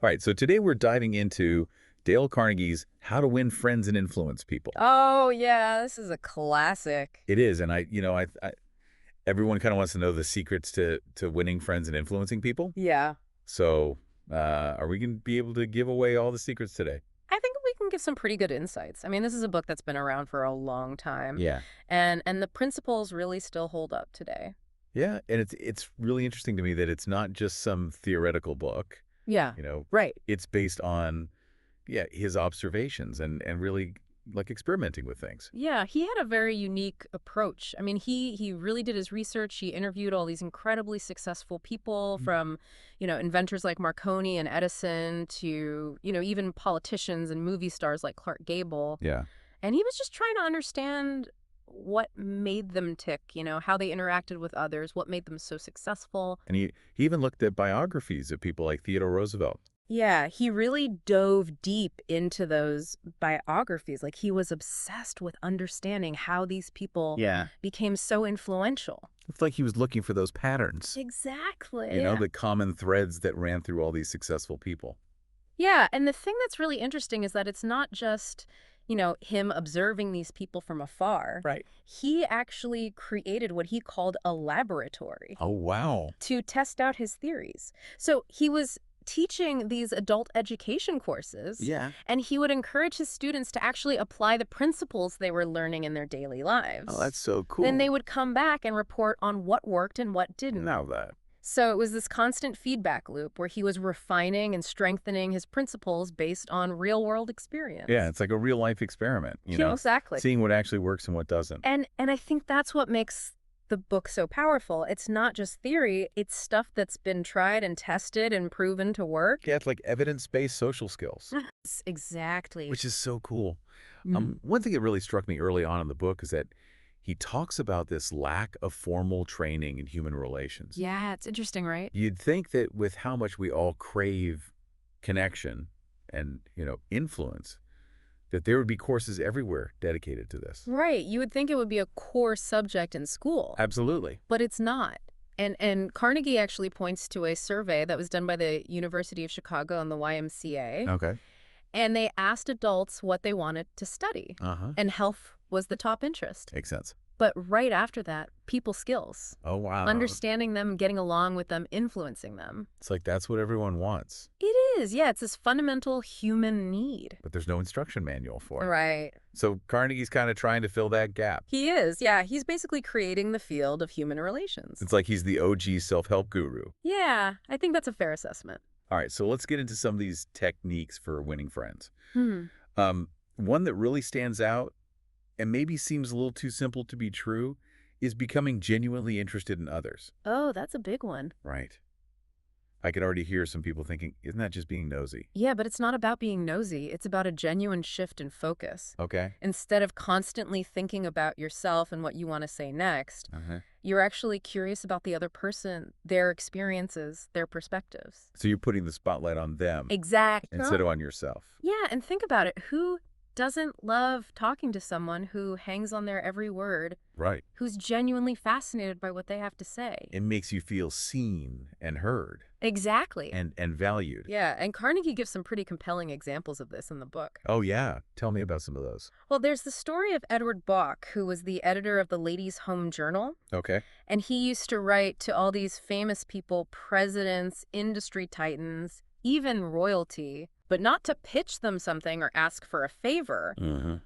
All right, so today we're diving into Dale Carnegie's How to Win Friends and Influence People. Oh, yeah, this is a classic. It is, and everyone kind of wants to know the secrets to winning friends and influencing people. Yeah. So, are we going to be able to give away all the secrets today? I think we can give some pretty good insights. I mean, this is a book that's been around for a long time. Yeah. And the principles really still hold up today. Yeah, and it's really interesting to me that it's not just some theoretical book. Yeah. You know, Right. it's based on his observations and really like experimenting with things. Yeah, he had a very unique approach. I mean, he really did his research. He interviewed all these incredibly successful people from, inventors like Marconi and Edison to, even politicians and movie stars like Clark Gable. Yeah. And he was just trying to understand what made them tick, how they interacted with others, what made them so successful. And he even looked at biographies of people like Theodore Roosevelt. Yeah, he really dove deep into those biographies. Like he was obsessed with understanding how these people became so influential. It's like he was looking for those patterns, Exactly. the common threads that ran through all these successful people. Yeah, and the thing that's really interesting is that it's not just, him observing these people from afar. Right. He actually created what he called a laboratory Oh, wow. to test out his theories. So he was teaching these adult education courses. Yeah. And he would encourage his students to actually apply the principles they were learning in their daily lives. Oh, that's so cool. Then they would come back and report on what worked and what didn't. Now that. So it was this constant feedback loop where he was refining and strengthening his principles based on real-world experience. Yeah, it's like a real-life experiment, Yeah, exactly. seeing what actually works and what doesn't. And I think that's what makes the book so powerful. It's not just theory, it's stuff that's been tried and tested and proven to work. Yeah, it's like evidence-based social skills, Exactly. which is so cool. One thing that really struck me early on in the book is that he talks about this lack of formal training in human relations. Yeah, it's interesting, right? You'd think that with how much we all crave connection and, influence, that there would be courses everywhere dedicated to this. Right. You would think it would be a core subject in school. Absolutely. But it's not. And Carnegie actually points to a survey that was done by the University of Chicago and the YMCA. Okay. And they asked adults what they wanted to study. And health was the top interest. Makes sense. But right after that, people skills. Oh, wow. Understanding them, getting along with them, influencing them. It's like that's what everyone wants. It is. Yeah, it's this fundamental human need. But there's no instruction manual for it. Right. So Carnegie's kind of trying to fill that gap. He is. Yeah, he's basically creating the field of human relations. It's like he's the OG self-help guru. Yeah, I think that's a fair assessment. All right, so let's get into some of these techniques for winning friends. One that really stands out and maybe seems a little too simple to be true is becoming genuinely interested in others. Oh, that's a big one. Right. I could already hear some people thinking, isn't that just being nosy? Yeah, but it's not about being nosy. It's about a genuine shift in focus. Okay. Instead of constantly thinking about yourself and what you want to say next, you're actually curious about the other person, their experiences, their perspectives. So you're putting the spotlight on them. Exactly. Instead of on yourself. Yeah, and think about it. Who doesn't love talking to someone who hangs on their every word? Right. Who's genuinely fascinated by what they have to say? It makes you feel seen and heard. Exactly. And valued. Yeah, and Carnegie gives some pretty compelling examples of this in the book. Oh, yeah. Tell me about some of those. Well, there's the story of Edward Bok, who was the editor of the Ladies' Home Journal. Okay. And he used to write to all these famous people, presidents, industry titans, even royalty, but not to pitch them something or ask for a favor.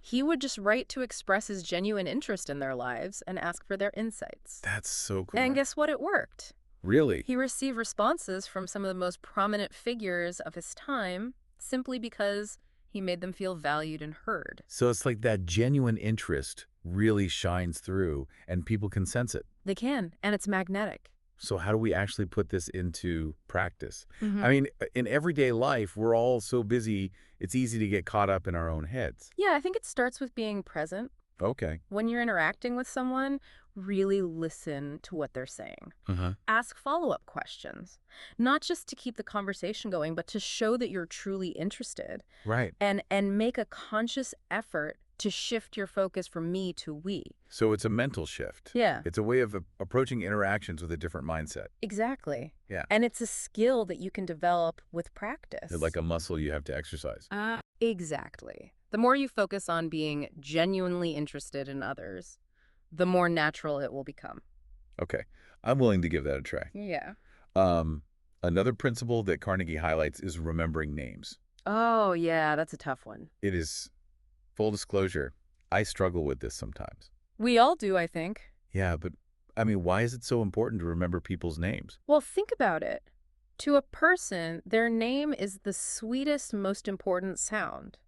He would just write to express his genuine interest in their lives and ask for their insights. That's so cool. And guess what? It worked. Really? He received responses from some of the most prominent figures of his time simply because he made them feel valued and heard. So it's like that genuine interest really shines through and people can sense it. They can, and it's magnetic. So how do we actually put this into practice? I mean, in everyday life, we're all so busy, it's easy to get caught up in our own heads. Yeah, I think it starts with being present. Okay. When you're interacting with someone, really listen to what they're saying. Ask follow-up questions, not just to keep the conversation going, but to show that you're truly interested. Right. And make a conscious effort to shift your focus from me to we. So it's a mental shift. Yeah. It's a way of approaching interactions with a different mindset. Exactly. Yeah. And it's a skill that you can develop with practice. It's like a muscle you have to exercise. Exactly. The more you focus on being genuinely interested in others, the more natural it will become. Okay. I'm willing to give that a try. Yeah. Another principle that Carnegie highlights is remembering names. Oh, yeah, that's a tough one. It is, full disclosure, I struggle with this sometimes. We all do, I think. Yeah, but I mean, why is it so important to remember people's names? Well, think about it. To a person, their name is the sweetest, most important sound.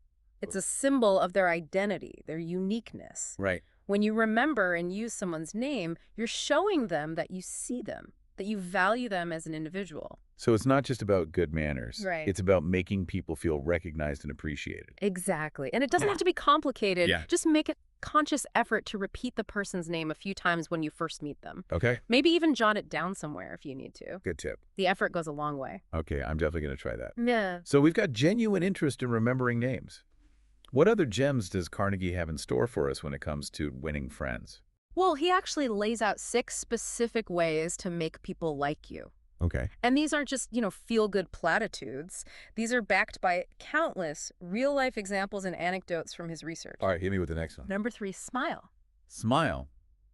It's a symbol of their identity, their uniqueness. Right. When you remember and use someone's name, you're showing them that you see them, that you value them as an individual. So it's not just about good manners. Right. It's about making people feel recognized and appreciated. Exactly. And it doesn't have to be complicated. Yeah. Just make a conscious effort to repeat the person's name a few times when you first meet them. Okay. Maybe even jot it down somewhere if you need to. Good tip. The effort goes a long way. Okay, I'm definitely going to try that. Yeah. So we've got genuine interest in remembering names. What other gems does Carnegie have in store for us when it comes to winning friends? Well, he actually lays out 6 specific ways to make people like you. Okay. And these aren't just, feel-good platitudes. These are backed by countless real-life examples and anecdotes from his research. All right, hit me with the next one. Number 3, smile. Smile.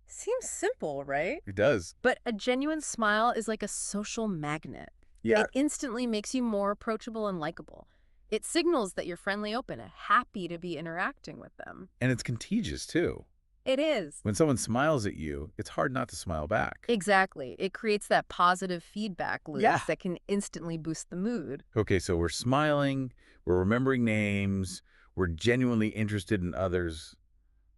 Seems simple, right? It does. But a genuine smile is like a social magnet. Yeah. It instantly makes you more approachable and likable. It signals that you're friendly, open, and happy to be interacting with them. And it's contagious, too. It is. When someone smiles at you, it's hard not to smile back. Exactly. It creates that positive feedback loop Yeah. that can instantly boost the mood. Okay, so we're smiling, we're remembering names, we're genuinely interested in others.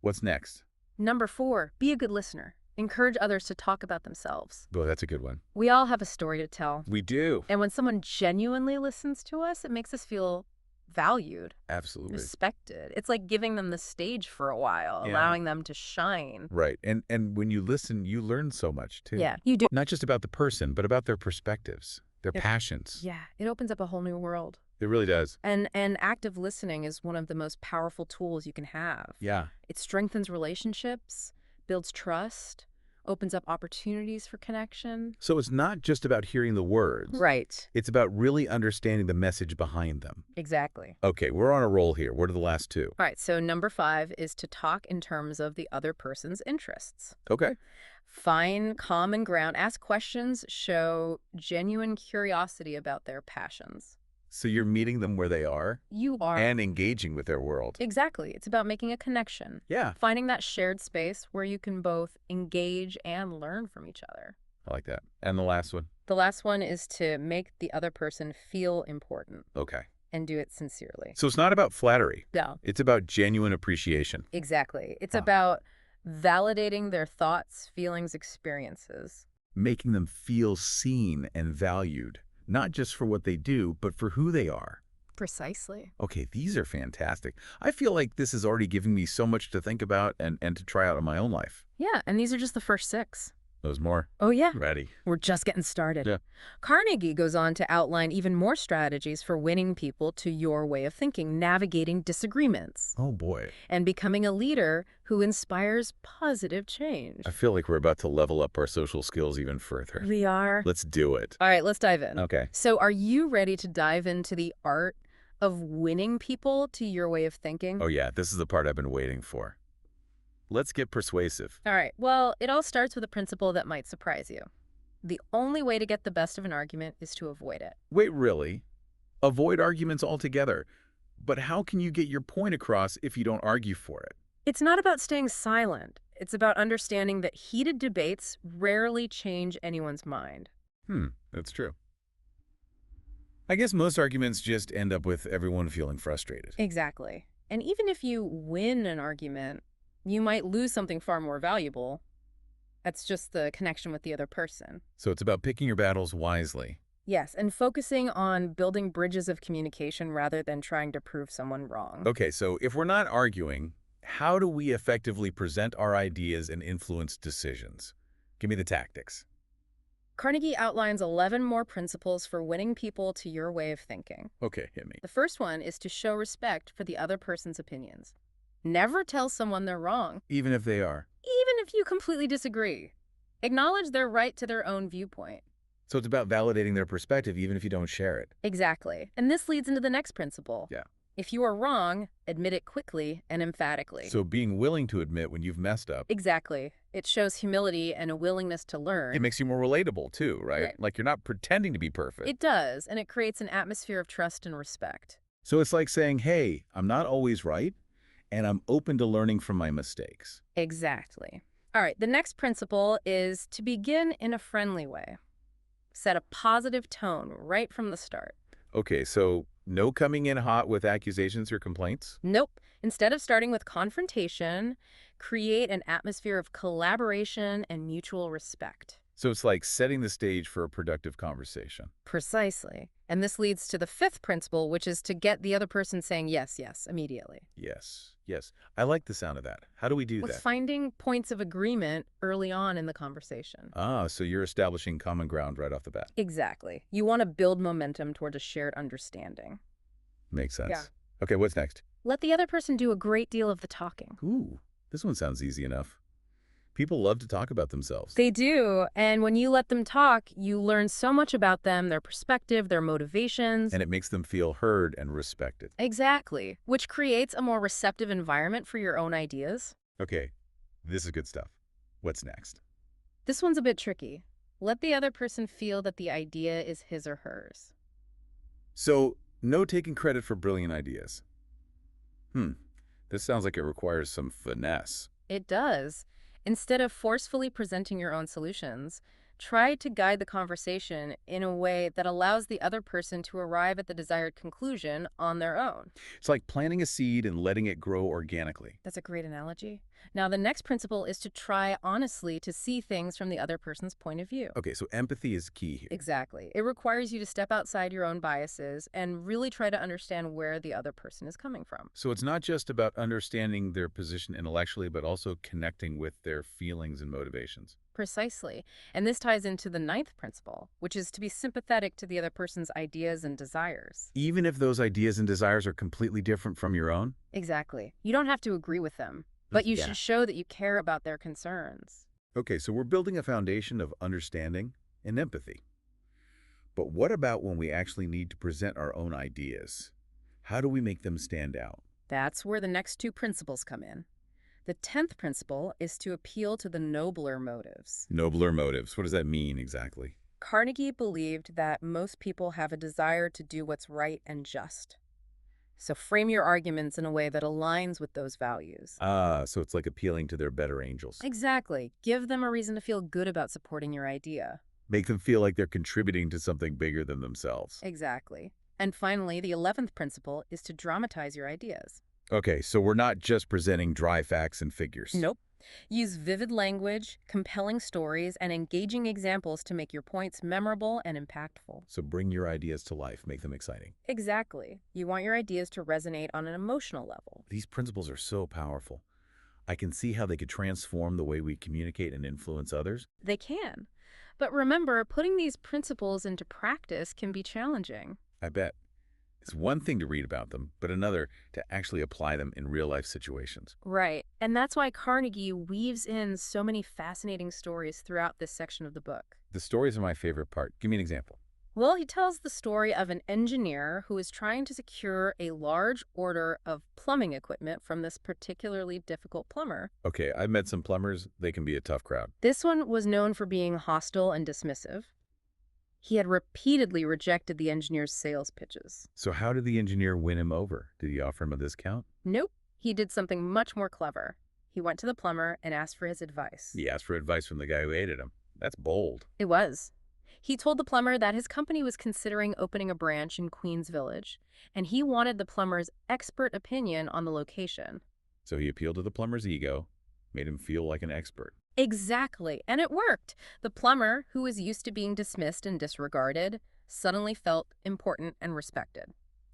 What's next? Number 4, be a good listener. Encourage others to talk about themselves. Oh, that's a good one. We all have a story to tell. We do. And when someone genuinely listens to us, it makes us feel valued, Absolutely. respected. It's like giving them the stage for a while, Yeah. allowing them to shine. Right. And when you listen, you learn so much, too. Yeah, you do. Not just about the person, but about their perspectives, their Yep. passions. Yeah, it opens up a whole new world. It really does. And active listening is one of the most powerful tools you can have. Yeah. It strengthens relationships, builds trust, opens up opportunities for connection. So it's not just about hearing the words. Right. It's about really understanding the message behind them. Exactly. Okay, we're on a roll here. What are the last 2? All right, so number 5 is to talk in terms of the other person's interests. Okay. Find common ground, ask questions, show genuine curiosity about their passions. So you're meeting them where they are You are. and engaging with their world. Exactly. It's about making a connection. Yeah. Finding that shared space where you can both engage and learn from each other. I like that. And the last one? The last one is to make the other person feel important Okay. and do it sincerely. So it's not about flattery. No, It's about genuine appreciation. exactly. It's Huh. about validating their thoughts, feelings, experiences. Making them feel seen and valued, not just for what they do, but for who they are. Precisely. Okay, these are fantastic. I feel like this is already giving me so much to think about and to try out in my own life. Yeah, and these are just the first 6. Those more? Oh, yeah. Ready. We're just getting started. Yeah. Carnegie goes on to outline even more strategies for winning people to your way of thinking, navigating disagreements, Oh, boy. and becoming a leader who inspires positive change. I feel like we're about to level up our social skills even further. We are. Let's do it. All right, let's dive in. Okay. So are you ready to dive into the art of winning people to your way of thinking? Oh, yeah. This is the part I've been waiting for. Let's get persuasive. All right. Well, it all starts with a principle that might surprise you. The only way to get the best of an argument is to avoid it. Wait, really? Avoid arguments altogether. But how can you get your point across if you don't argue for it? It's not about staying silent. It's about understanding that heated debates rarely change anyone's mind. That's true. I guess most arguments just end up with everyone feeling frustrated. Exactly. And even if you win an argument, you might lose something far more valuable. That's just the connection with the other person. So it's about picking your battles wisely. Yes, and focusing on building bridges of communication rather than trying to prove someone wrong. Okay, so if we're not arguing, how do we effectively present our ideas and influence decisions? Give me the tactics. Carnegie outlines 11 more principles for winning people to your way of thinking. Okay, hit me. The first one is to show respect for the other person's opinions. Never tell someone they're wrong, Even if they are. even if you completely disagree. Acknowledge their right to their own viewpoint. So it's about validating their perspective even if you don't share it. Exactly. And this leads into the next principle. Yeah. If you are wrong, admit it quickly and emphatically. So being willing to admit when you've messed up. Exactly. It shows humility and a willingness to learn. It makes you more relatable too, right? Right. Like you're not pretending to be perfect. It does, and it creates an atmosphere of trust and respect. So it's like saying, hey, I'm not always right, and I'm open to learning from my mistakes. Exactly. All right, the next principle is to begin in a friendly way. Set a positive tone right from the start. Okay, so no coming in hot with accusations or complaints? Nope. Instead of starting with confrontation, create an atmosphere of collaboration and mutual respect. So it's like setting the stage for a productive conversation. Precisely. And this leads to the fifth principle, which is to get the other person saying yes, yes, immediately. Yes, yes. I like the sound of that. How do we do With that? finding points of agreement early on in the conversation. Ah, so you're establishing common ground right off the bat. Exactly. You want to build momentum toward a shared understanding. Makes sense. Yeah. Okay, what's next? Let the other person do a great deal of the talking. Ooh, this one sounds easy enough. People love to talk about themselves. They do. And when you let them talk, you learn so much about them, their perspective, their motivations. And it makes them feel heard and respected. Exactly. Which creates a more receptive environment for your own ideas. Okay, this is good stuff. What's next? This one's a bit tricky. Let the other person feel that the idea is his or hers. So, no taking credit for brilliant ideas. This sounds like it requires some finesse. It does. Instead of forcefully presenting your own solutions, try to guide the conversation in a way that allows the other person to arrive at the desired conclusion on their own. It's like planting a seed and letting it grow organically. That's a great analogy. Now, the next principle is to try honestly to see things from the other person's point of view. Okay, so empathy is key here. Exactly. It requires you to step outside your own biases and really try to understand where the other person is coming from. So it's not just about understanding their position intellectually, but also connecting with their feelings and motivations. Precisely. And this ties into the ninth principle, which is to be sympathetic to the other person's ideas and desires. Even if those ideas and desires are completely different from your own? Exactly. You don't have to agree with them, but you should show that you care about their concerns. Okay, so we're building a foundation of understanding and empathy. But what about when we actually need to present our own ideas? How do we make them stand out? That's where the next two principles come in. The 10th principle is to appeal to the nobler motives. Nobler motives. What does that mean exactly? Carnegie believed that most people have a desire to do what's right and just. So frame your arguments in a way that aligns with those values. Ah, so it's like appealing to their better angels. Exactly. Give them a reason to feel good about supporting your idea. Make them feel like they're contributing to something bigger than themselves. Exactly. And finally, the 11th principle is to dramatize your ideas. Okay, so we're not just presenting dry facts and figures. Nope. Use vivid language, compelling stories, and engaging examples to make your points memorable and impactful. So bring your ideas to life, make them exciting. Exactly. You want your ideas to resonate on an emotional level. These principles are so powerful. I can see how they could transform the way we communicate and influence others. They can. But remember, putting these principles into practice can be challenging. I bet. It's one thing to read about them, but another to actually apply them in real-life situations. Right. And that's why Carnegie weaves in so many fascinating stories throughout this section of the book. The stories are my favorite part. Give me an example. Well, he tells the story of an engineer who is trying to secure a large order of plumbing equipment from this particularly difficult plumber. Okay, I've met some plumbers. They can be a tough crowd. This one was known for being hostile and dismissive. He had repeatedly rejected the engineer's sales pitches. So how did the engineer win him over? Did he offer him a discount? Nope. He did something much more clever. He went to the plumber and asked for his advice. He asked for advice from the guy who hated him. That's bold. It was. He told the plumber that his company was considering opening a branch in Queens Village, and he wanted the plumber's expert opinion on the location. So he appealed to the plumber's ego, made him feel like an expert. Exactly, and it worked. The plumber, who was used to being dismissed and disregarded, suddenly felt important and respected.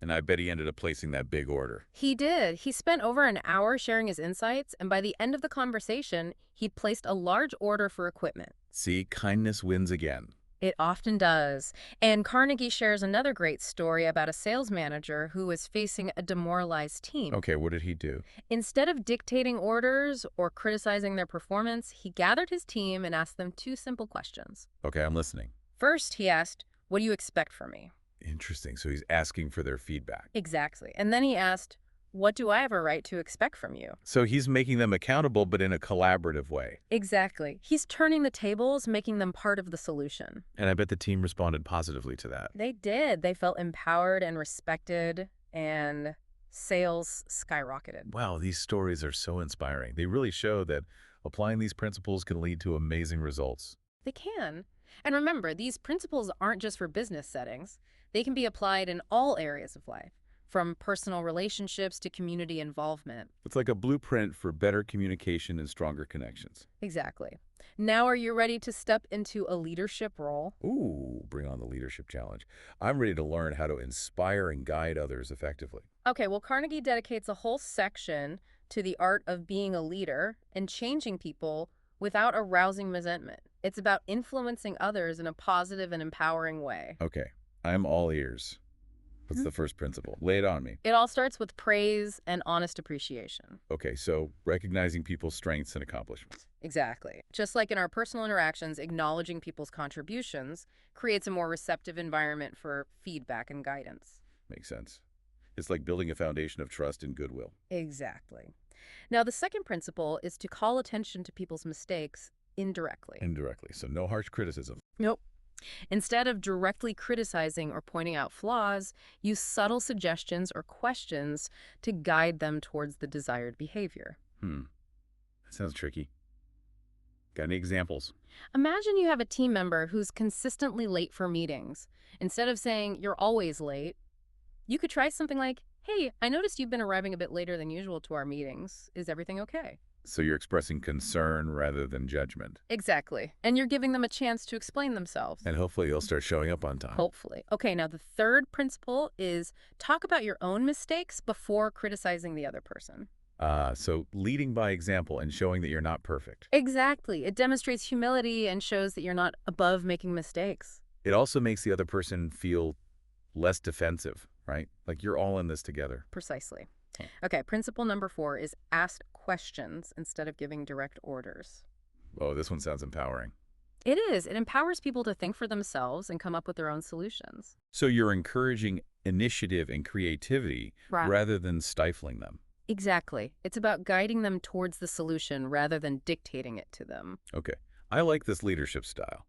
And I bet he ended up placing that big order. He did. He spent over an hour sharing his insights, and by the end of the conversation, he'd placed a large order for equipment. See, kindness wins again. It often does. And Carnegie shares another great story about a sales manager who was facing a demoralized team. Okay, what did he do? Instead of dictating orders or criticizing their performance, he gathered his team and asked them two simple questions. Okay, I'm listening. First, he asked, "What do you expect from me?" Interesting. So he's asking for their feedback. Exactly. And then he asked, "What do I have a right to expect from you?" So he's making them accountable, but in a collaborative way. Exactly. He's turning the tables, making them part of the solution. And I bet the team responded positively to that. They did. They felt empowered and respected, and sales skyrocketed. Wow, these stories are so inspiring. They really show that applying these principles can lead to amazing results. They can. And remember, these principles aren't just for business settings. They can be applied in all areas of life, from personal relationships to community involvement. It's like a blueprint for better communication and stronger connections. Exactly. Now are you ready to step into a leadership role? Ooh, bring on the leadership challenge. I'm ready to learn how to inspire and guide others effectively. Okay, well, Carnegie dedicates a whole section to the art of being a leader and changing people without arousing resentment. It's about influencing others in a positive and empowering way. Okay, I'm all ears. What's the first principle? Lay it on me. It all starts with praise and honest appreciation. Okay, so recognizing people's strengths and accomplishments. Exactly. Just like in our personal interactions, acknowledging people's contributions creates a more receptive environment for feedback and guidance. Makes sense. It's like building a foundation of trust and goodwill. Exactly. Now, the second principle is to call attention to people's mistakes indirectly. Indirectly, so no harsh criticism. Nope. Instead of directly criticizing or pointing out flaws, use subtle suggestions or questions to guide them towards the desired behavior. That sounds tricky. Got any examples? Imagine you have a team member who's consistently late for meetings. Instead of saying, "You're always late," you could try something like, "Hey, I noticed you've been arriving a bit later than usual to our meetings. Is everything okay?" So you're expressing concern rather than judgment. Exactly. And you're giving them a chance to explain themselves. And hopefully you'll start showing up on time. Hopefully. Okay, now the third principle is talk about your own mistakes before criticizing the other person. So leading by example and showing that you're not perfect. Exactly. It demonstrates humility and shows that you're not above making mistakes. It also makes the other person feel less defensive, right? Like you're all in this together. Precisely. Okay, principle number 4 is ask questions instead of giving direct orders. Oh, this one sounds empowering. It is. It empowers people to think for themselves and come up with their own solutions. So you're encouraging initiative and creativity rather than stifling them. Exactly. It's about guiding them towards the solution rather than dictating it to them. Okay, I like this leadership style.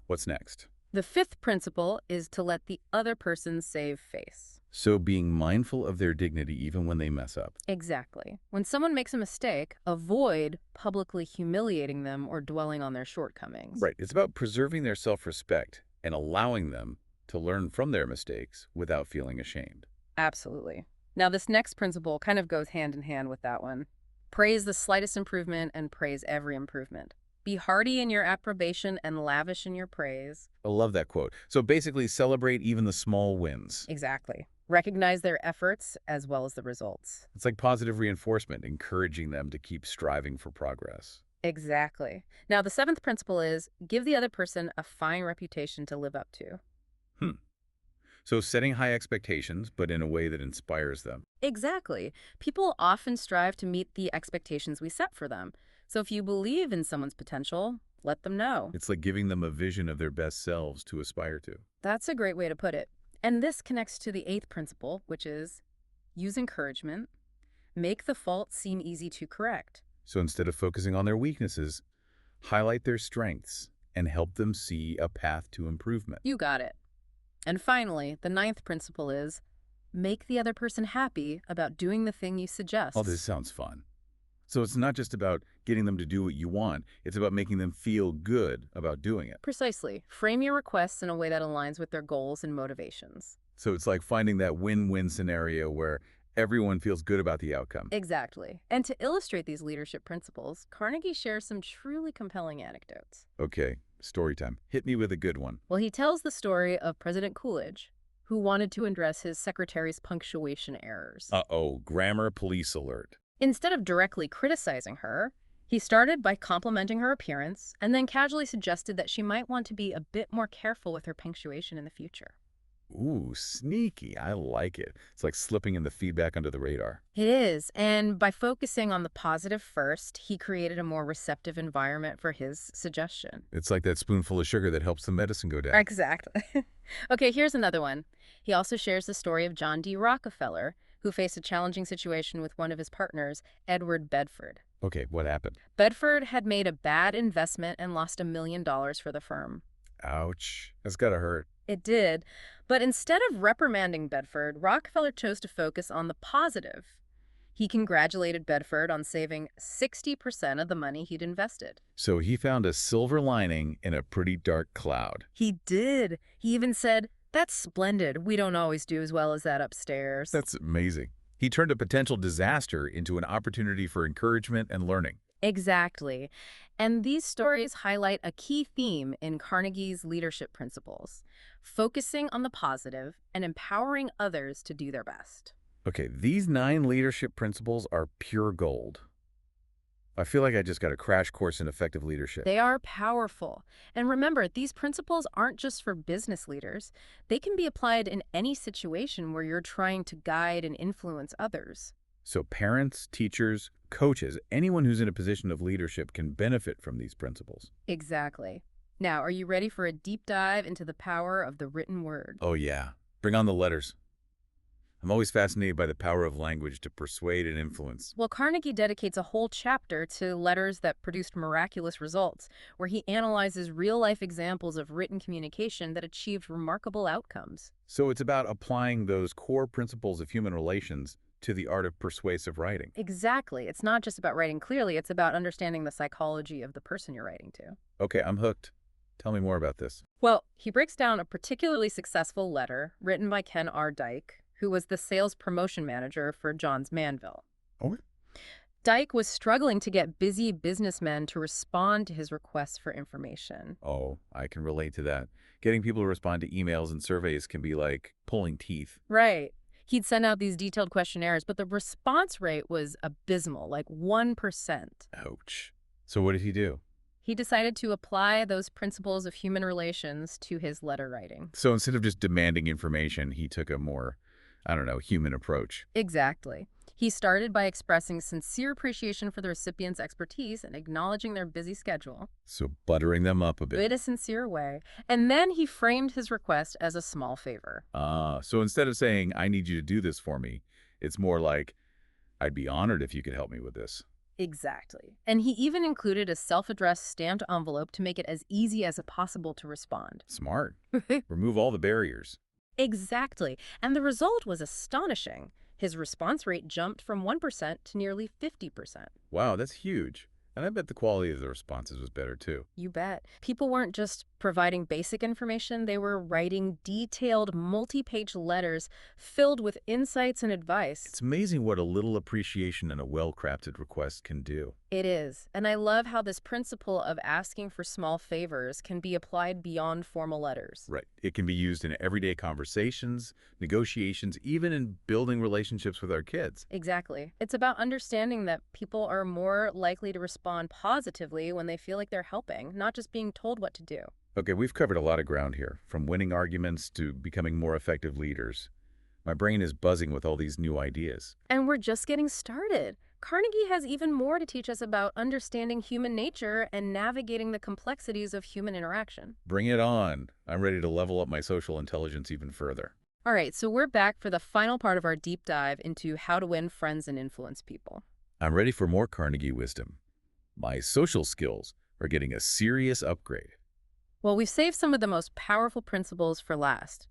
What's next? The fifth principle is to let the other person save face. So being mindful of their dignity even when they mess up. Exactly. When someone makes a mistake, avoid publicly humiliating them or dwelling on their shortcomings. Right. It's about preserving their self-respect and allowing them to learn from their mistakes without feeling ashamed. Absolutely. Now, this next principle kind of goes hand in hand with that one. Praise the slightest improvement and praise every improvement. Be hearty in your approbation and lavish in your praise. I love that quote. So basically, celebrate even the small wins. Exactly. Recognize their efforts as well as the results. It's like positive reinforcement, encouraging them to keep striving for progress. Exactly. Now, the seventh principle is give the other person a fine reputation to live up to. So setting high expectations, but in a way that inspires them. Exactly. People often strive to meet the expectations we set for them. So if you believe in someone's potential, let them know. It's like giving them a vision of their best selves to aspire to. That's a great way to put it. And this connects to the eighth principle, which is use encouragement. Make the fault seem easy to correct. So instead of focusing on their weaknesses, highlight their strengths and help them see a path to improvement. You got it. And finally, the ninth principle is make the other person happy about doing the thing you suggest. Oh, this sounds fun. So it's not just about getting them to do what you want. It's about making them feel good about doing it. Precisely. Frame your requests in a way that aligns with their goals and motivations. So it's like finding that win-win scenario where everyone feels good about the outcome. Exactly. And to illustrate these leadership principles, Carnegie shares some truly compelling anecdotes. Okay, story time. Hit me with a good one. Well, he tells the story of President Coolidge, who wanted to address his secretary's punctuation errors. Uh-oh, grammar police alert. Instead of directly criticizing her, He started by complimenting her appearance and then casually suggested that she might want to be a bit more careful with her punctuation in the future. Ooh, sneaky. I like it. It's like slipping in the feedback under the radar. It is, and by focusing on the positive first, he created a more receptive environment for his suggestion. It's like that spoonful of sugar that helps the medicine go down. Exactly. Okay, here's another one. He also shares the story of John D. Rockefeller, who faced a challenging situation with one of his partners, Edward Bedford. Okay, what happened? Bedford had made a bad investment and lost $1 million for the firm. Ouch. That's gotta hurt. It did, but instead of reprimanding Bedford, Rockefeller chose to focus on the positive. He congratulated Bedford on saving 60% of the money he'd invested. So he found a silver lining in a pretty dark cloud. He did. He even said, "That's splendid. We don't always do as well as that upstairs." That's amazing. He turned a potential disaster into an opportunity for encouragement and learning. Exactly. And these stories highlight a key theme in Carnegie's leadership principles: focusing on the positive and empowering others to do their best. Okay, these 9 leadership principles are pure gold. I feel like I just got a crash course in effective leadership. They are powerful. And remember, these principles aren't just for business leaders. They can be applied in any situation where you're trying to guide and influence others. So parents, teachers, coaches, anyone who's in a position of leadership can benefit from these principles. Exactly. Now, are you ready for a deep dive into the power of the written word? Oh yeah, bring on the letters. I'm always fascinated by the power of language to persuade and influence. Well, Carnegie dedicates a whole chapter to letters that produced miraculous results, where he analyzes real-life examples of written communication that achieved remarkable outcomes. So it's about applying those core principles of human relations to the art of persuasive writing. Exactly. It's not just about writing clearly, it's about understanding the psychology of the person you're writing to. Okay, I'm hooked. Tell me more about this. Well, he breaks down a particularly successful letter written by Ken R. Dyke, who was the sales promotion manager for Johns Manville. Oh, Dyke was struggling to get busy businessmen to respond to his requests for information. oh, I can relate to that. Getting people to respond to emails and surveys can be like pulling teeth. Right. He'd send out these detailed questionnaires, but the response rate was abysmal, like 1%. Ouch. So what did he do? He decided to apply those principles of human relations to his letter writing. So instead of just demanding information, he took a more, I don't know, human approach. Exactly. He started by expressing sincere appreciation for the recipient's expertise and acknowledging their busy schedule. So buttering them up a bit. In a sincere way. And then he framed his request as a small favor. So instead of saying, I need you to do this for me, it's more like, I'd be honored if you could help me with this. Exactly. And he even included a self-addressed stamped envelope to make it as easy as possible to respond. Smart. Remove all the barriers. Exactly. And the result was astonishing. His response rate jumped from 1% to nearly 50%. Wow, that's huge. And I bet the quality of the responses was better too. You bet. People weren't just providing basic information, they were writing detailed, multi-page letters filled with insights and advice. It's amazing what a little appreciation and a well-crafted request can do. It is. And I love how this principle of asking for small favors can be applied beyond formal letters. Right. It can be used in everyday conversations, negotiations, even in building relationships with our kids. Exactly. It's about understanding that people are more likely to respond positively when they feel like they're helping, not just being told what to do. Okay, we've covered a lot of ground here, from winning arguments to becoming more effective leaders. My brain is buzzing with all these new ideas. And we're just getting started. Carnegie has even more to teach us about understanding human nature and navigating the complexities of human interaction. Bring it on. I'm ready to level up my social intelligence even further. All right, so we're back for the final part of our deep dive into how to win friends and influence people. I'm ready for more Carnegie wisdom. My social skills are getting a serious upgrade. Well, we've saved some of the most powerful principles for last.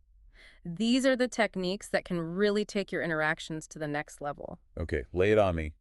These are the techniques that can really take your interactions to the next level. Okay, lay it on me.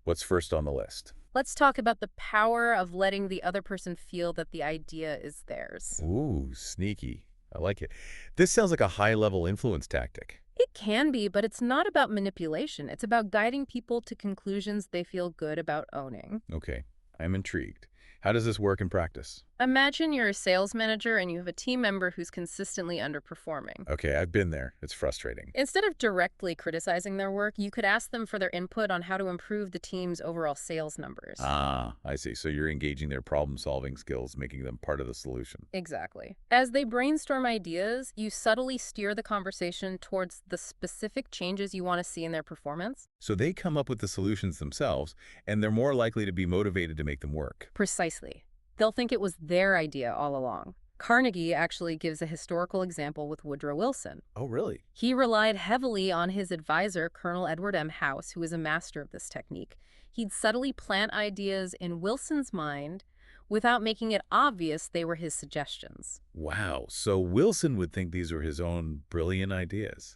What's first on the list? Let's talk about the power of letting the other person feel that the idea is theirs. Ooh, sneaky. I like it. This sounds like a high-level influence tactic. It can be, but it's not about manipulation. It's about guiding people to conclusions they feel good about owning. Okay, I'm intrigued. How does this work in practice? Imagine you're a sales manager and you have a team member who's consistently underperforming. Okay, I've been there. It's frustrating. Instead of directly criticizing their work, you could ask them for their input on how to improve the team's overall sales numbers. Ah, I see. So you're engaging their problem-solving skills, making them part of the solution. Exactly. As they brainstorm ideas, you subtly steer the conversation towards the specific changes you want to see in their performance. So they come up with the solutions themselves, and they're more likely to be motivated to make them work. Precisely. They'll think it was their idea all along. Carnegie actually gives a historical example with Woodrow Wilson. Oh, really? He relied heavily on his advisor, Colonel Edward M. House, who was a master of this technique. He'd subtly plant ideas in Wilson's mind without making it obvious they were his suggestions. Wow. So Wilson would think these are his own brilliant ideas.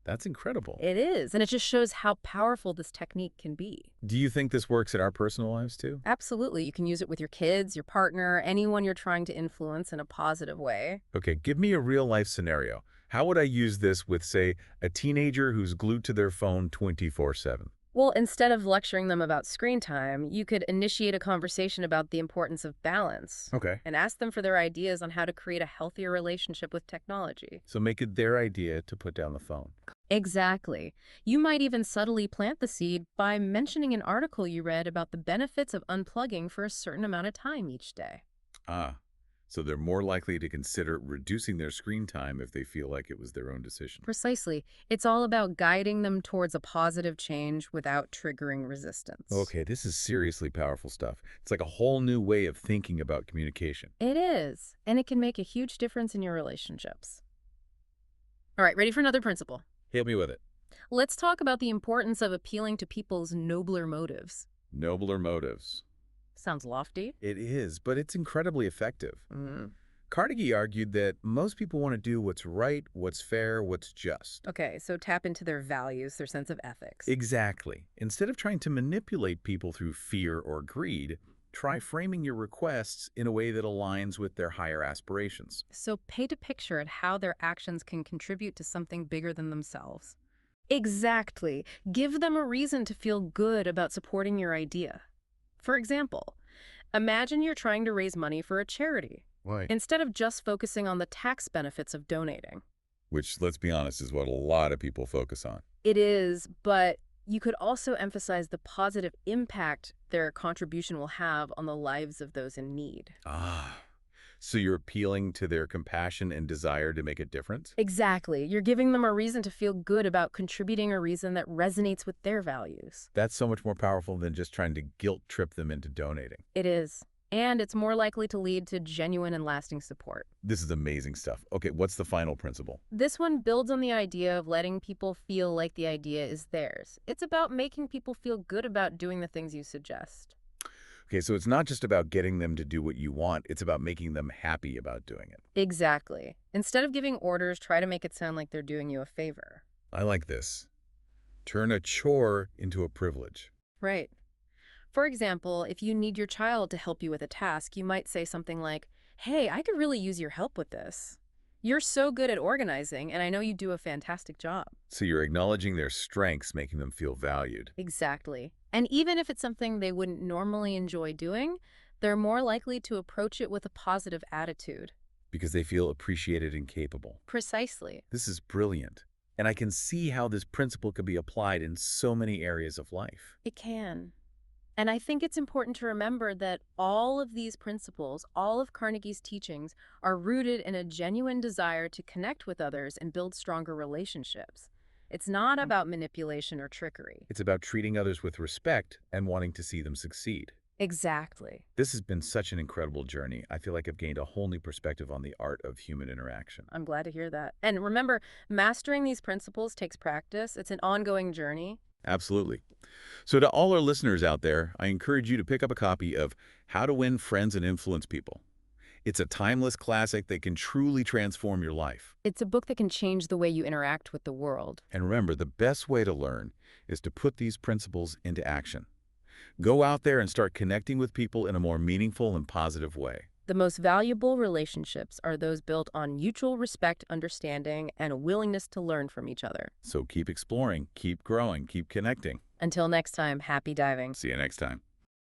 That's incredible. It is, and it just shows how powerful this technique can be. Do you think this works in our personal lives too? Absolutely. You can use it with your kids, your partner, anyone you're trying to influence in a positive way. Okay, give me a real-life scenario. How would I use this with, say, a teenager who's glued to their phone 24/7? Well, instead of lecturing them about screen time, you could initiate a conversation about the importance of balance Okay. and ask them for their ideas on how to create a healthier relationship with technology. So make it their idea to put down the phone. Exactly. You might even subtly plant the seed by mentioning an article you read about the benefits of unplugging for a certain amount of time each day. Ah, so they're more likely to consider reducing their screen time if they feel like it was their own decision. Precisely. It's all about guiding them towards a positive change without triggering resistance. Okay, this is seriously powerful stuff. It's like a whole new way of thinking about communication. It is, and it can make a huge difference in your relationships. All right, ready for another principle? Hit me with it. Let's talk about the importance of appealing to people's nobler motives. Nobler motives. Sounds lofty. It is, but it's incredibly effective. Mm. Carnegie argued that most people want to do what's right, what's fair, what's just. Okay, so tap into their values, their sense of ethics. Exactly. Instead of trying to manipulate people through fear or greed, try framing your requests in a way that aligns with their higher aspirations. So paint a picture at how their actions can contribute to something bigger than themselves. Exactly. Give them a reason to feel good about supporting your idea. For example, imagine you're trying to raise money for a charity, Why? instead of just focusing on the tax benefits of donating. Which, let's be honest, is what a lot of people focus on. It is, but you could also emphasize the positive impact their contribution will have on the lives of those in need. Ah, so you're appealing to their compassion and desire to make a difference? Exactly. You're giving them a reason to feel good about contributing, a reason that resonates with their values. That's so much more powerful than just trying to guilt trip them into donating. It is. And it's more likely to lead to genuine and lasting support. This is amazing stuff. Okay, what's the final principle? This one builds on the idea of letting people feel like the idea is theirs. It's about making people feel good about doing the things you suggest. Okay, so it's not just about getting them to do what you want, it's about making them happy about doing it. Exactly. Instead of giving orders, try to make it sound like they're doing you a favor. I like this. Turn a chore into a privilege. Right. For example, if you need your child to help you with a task, you might say something like, "Hey, I could really use your help with this. You're so good at organizing, and I know you do a fantastic job." So you're acknowledging their strengths, making them feel valued. Exactly. And even if it's something they wouldn't normally enjoy doing, they're more likely to approach it with a positive attitude. Because they feel appreciated and capable. Precisely. This is brilliant. And I can see how this principle could be applied in so many areas of life. It can. And I think it's important to remember that all of these principles, all of Carnegie's teachings, are rooted in a genuine desire to connect with others and build stronger relationships. It's not about manipulation or trickery. It's about treating others with respect and wanting to see them succeed. Exactly. This has been such an incredible journey. I feel like I've gained a whole new perspective on the art of human interaction. I'm glad to hear that. And remember, mastering these principles takes practice. It's an ongoing journey. Absolutely. So to all our listeners out there, I encourage you to pick up a copy of How to Win Friends and Influence People. It's a timeless classic that can truly transform your life. It's a book that can change the way you interact with the world. And remember, the best way to learn is to put these principles into action. Go out there and start connecting with people in a more meaningful and positive way. The most valuable relationships are those built on mutual respect, understanding, and a willingness to learn from each other. So keep exploring, keep growing, keep connecting. Until next time, happy diving. See you next time.